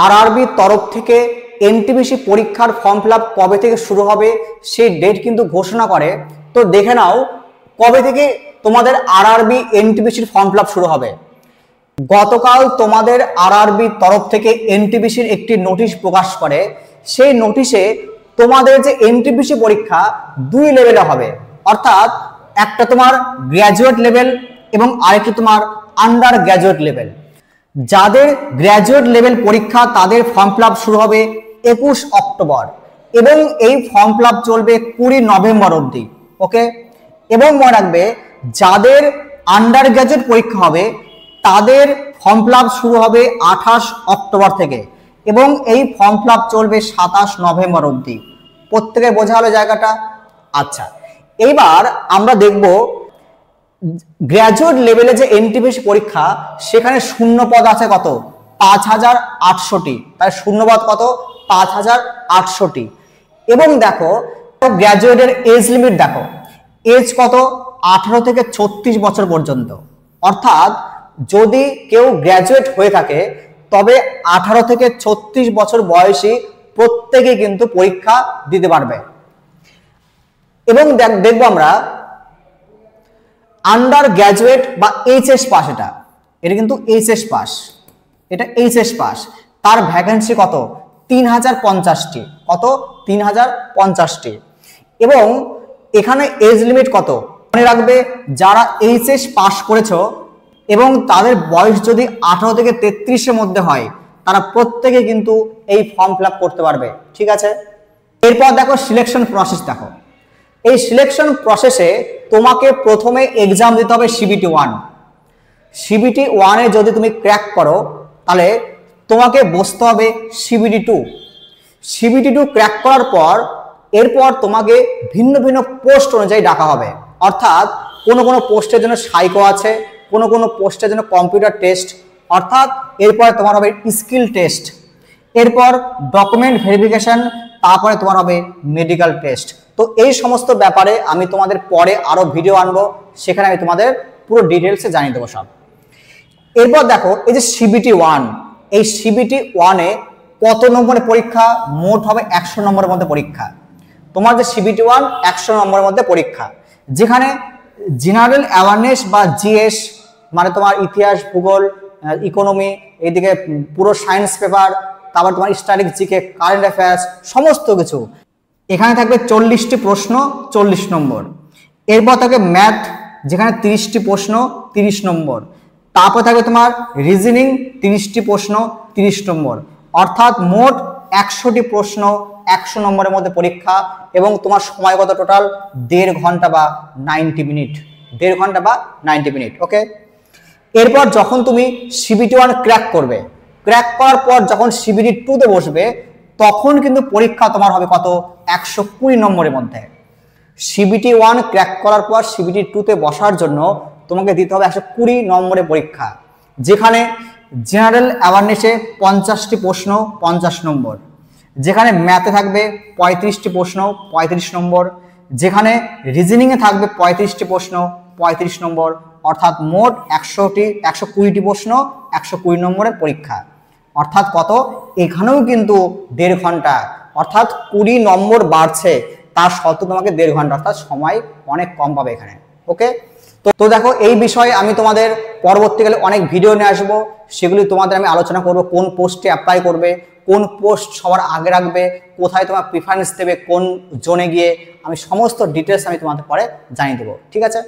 আরআরবির তরফ থেকে এনটিপিসি পরীক্ষার ফর্ম ফিল আপ কবে থেকে শুরু হবে সেই ডেট কিন্তু ঘোষণা করে। তো দেখে নাও কবে থেকে তোমাদের আরআরবি এনটিপিসির ফর্ম ফিল আপ শুরু হবে। গতকাল তোমাদের আরআরবির তরফ থেকে এনটিপিসির একটি নোটিশ প্রকাশ করে। সেই নোটিশে তোমাদের যে এনটিপিসি পরীক্ষা দুই লেভেলে হবে, অর্থাৎ একটা তোমার গ্র্যাজুয়েট লেভেল এবং আরেকটি তোমার আন্ডার গ্র্যাজুয়েট লেভেল। যাদের গ্র্যাজুয়েট লেভেল পরীক্ষা তাদের ফর্ম ফিল আপ শুরু হবে 21 অক্টোবর এবং এই ফর্ম ফিল আপ চলবে 20 নভেম্বর অবধি। ওকে, এবং মনে রাখবে যাদের আন্ডার গ্র্যাজুয়েট পরীক্ষা হবে তাদের ফর্ম ফিল আপ শুরু হবে 28 অক্টোবর থেকে এবং এই ফর্ম ফিল আপ চলবে 27 নভেম্বর অবধি। প্রত্যেকের বোঝা হলো জায়গাটা। আচ্ছা, এইবার আমরা দেখব গ্র্যাজুয়েট লেভেলে যে এনটিপিসি পরীক্ষা সেখানে শূন্য পদ আছে কত? 5800টি। তাই শূন্যপদ কত? 5800টি। এবং দেখো গ্র্যাজুয়েটের এজ লিমিট দেখো, এজ কত? 18 থেকে 36 বছর পর্যন্ত। অর্থাৎ যদি কেউ গ্র্যাজুয়েট হয়ে থাকে তবে 18 থেকে 36 বছর বয়সী প্রত্যেকে কিন্তু পরীক্ষা দিতে পারবে। এবং দেখবো আমরা আন্ডার গ্র্যাজুয়েট বা এইচএস পাস, এটা কিন্তু এইচএস পাস, এটা এইচএস পাস, তার ভ্যাকেন্সি কত? 3050টি। কত? 3050টি। এবং এখানে এজ লিমিট কত? মনে রাখবে যারা এইচএস পাস করেছো এবং তাদের বয়স যদি 18 থেকে 33-এর মধ্যে হয় তারা প্রত্যেকে কিন্তু এই ফর্ম ফিল আপ করতে পারবে। ঠিক আছে, এরপর দেখো সিলেকশন প্রসেস। দেখো এই সিলেকশন প্রসেসে তোমাকে প্রথমে এক্সাম দিতে হবে সিবিটি 1। সিবিটি 1-এ যদি তুমি ক্র্যাক করো তাহলে তোমাকে বসতে হবে সিবিটি 2। সিবিটি 2 ক্র্যাক করার পর এরপর তোমাকে ভিন্ন ভিন্ন পোস্ট অনুযায়ী ডাকা হবে। অর্থাৎ কোনো কোনো পোস্টের জন্য সাইকো আছে, কোনো কোনো পোস্টের জন্য কম্পিউটার টেস্ট, অর্থাৎ এরপরে তোমার হবে স্কিল টেস্ট, এরপর ডকুমেন্ট ভেরিফিকেশন, তারপরে তোমার হবে মেডিকেল টেস্ট। তো এই সমস্ত ব্যাপারে আমি তোমাদের পরে আরো ভিডিও আনবো, সেখানে আমি তোমাদের পুরো ডিটেলসে জানিয়ে দেবো সব। এরপর দেখো এই যে সিবিটি 1, এই সিবিটি 1-এ কত নম্বরের পরীক্ষা? মোট হবে 100 নম্বরের মধ্যে পরীক্ষা। তোমার যে সিবিটি 1 100 নম্বরের মধ্যে পরীক্ষা, যেখানে জেনারেল অ্যাওয়ারনেস বা জিএস মানে তোমার ইতিহাস, ভূগোল, ইকোনমি, এইদিকে পুরো সায়েন্স পেপার, তারপর তোমার স্ট্যাটিক জিকে, কারেন্ট অ্যাফেয়ার্স, সমস্ত কিছু। এখানে থাকবে 40টি প্রশ্ন, 40 নম্বর। এরপর থাকবে ম্যাথ, যেখানে 30টি প্রশ্ন, 30 নম্বর। তারপর থাকবে তোমার রিজনিং, 30টি প্রশ্ন, 30 নম্বর। অর্থাৎ মোট 100টি প্রশ্ন, 100 নম্বরের মধ্যে পরীক্ষা। এবং তোমার সময় কত? টোটাল 1.5 ঘন্টা বা 90 মিনিট। 1.5 ঘন্টা বা 90 মিনিট। ওকে, এরপর যখন তুমি সিবিটি 1 ক্র্যাক করবে, ক্র্যাক করার পর যখন সিবিটি 2-তে বসবে তখন কিন্তু পরীক্ষা তোমার হবে কত? 120 নম্বরের মধ্যে। সিবিটি 1 ক্র্যাক করার পর সিবিটি 2-তে বসার জন্য তোমাকে দিতে হবে 120 নম্বরের পরীক্ষা, যেখানে জেনারেল অ্যাওয়ারনেসে 50টি প্রশ্ন, 50 নম্বর, যেখানে ম্যাথে থাকবে 35টি প্রশ্ন, 35 নম্বর, যেখানে রিজনিংয়ে থাকবে 35টি প্রশ্ন, 35 নম্বর। অর্থাৎ মোট 120টি প্রশ্ন, 120 নম্বরের পরীক্ষা। অর্থাৎ কত? এখানেও কিন্তু 1.5 ঘন্টা, অর্থাৎ 20 নম্বর বাড়ছে, তার সত্ত্বেও তোমাকে 1.5 ঘন্টা, অর্থাৎ সময় অনেক কম পাবে এখানে। ওকে, তো দেখো এই বিষয়ে আমি তোমাদের পরবর্তীকালে অনেক ভিডিও নিয়ে আসবো, সেগুলি তোমাদের আমি আলোচনা করব। কোন পোস্টে অ্যাপ্লাই করবে, কোন পোস্ট সবার আগে রাখবে, কোথায় তোমার প্রিফারেন্স দেবে, কোন জোনে গিয়ে, আমি সমস্ত ডিটেলস আমি তোমাদের পরে জানিয়ে দেবো। ঠিক আছে।